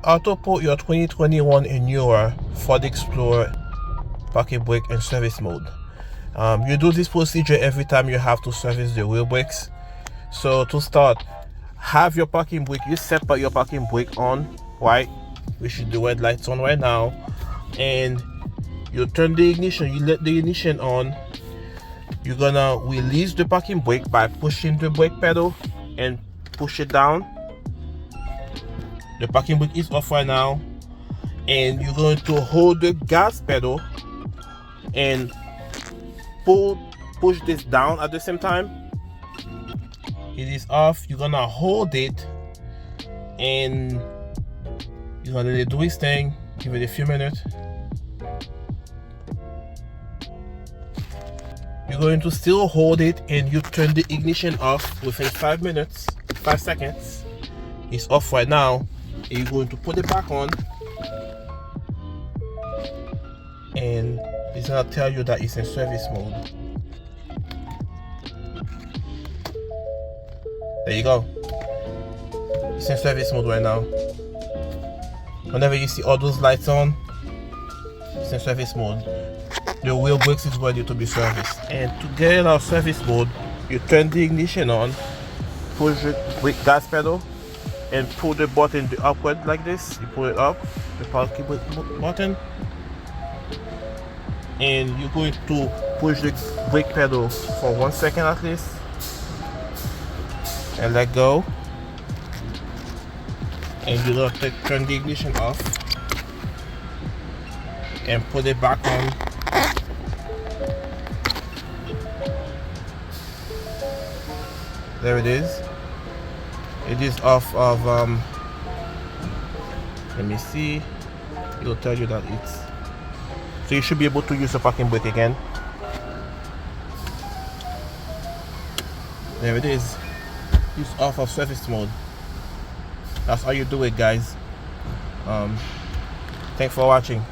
auto put your 2021 and newer Ford Explorer parking brake in service mode. You do this procedure every time you have to service the wheel brakes. So to start, have your parking brake, you separate your parking brake on, right? We should the red lights on right now, and you turn the ignition, you let the ignition on. You're gonna release the parking brake by pushing the brake pedal and push it down. The parking brake is off right now, and you're going to hold the gas pedal and push this down at the same time. It is off. You're gonna hold it and you're gonna let it do its thing. Give it a few minutes. You're going to still hold it and you turn the ignition off within 5 seconds. It's off right now. And you're going to put it back on, and it's gonna tell you that it's in service mode. There you go. It's in service mode right now. Whenever you see all those lights on, it's in service mode. The wheel brakes is ready to be serviced. And to get it out of service mode, you turn the ignition on, push the brake gas pedal, and pull the button upward like this. You pull it up, the parking brake button, and you're going to push the brake pedal for 1 second at least, and let go. And you're going to turn the ignition off and put it back on. There it is. It is off of let me see, it'll tell you that it's, so you should be able to use the parking brake again. There it is. It's off of service mode. That's how you do it, guys. Thanks for watching.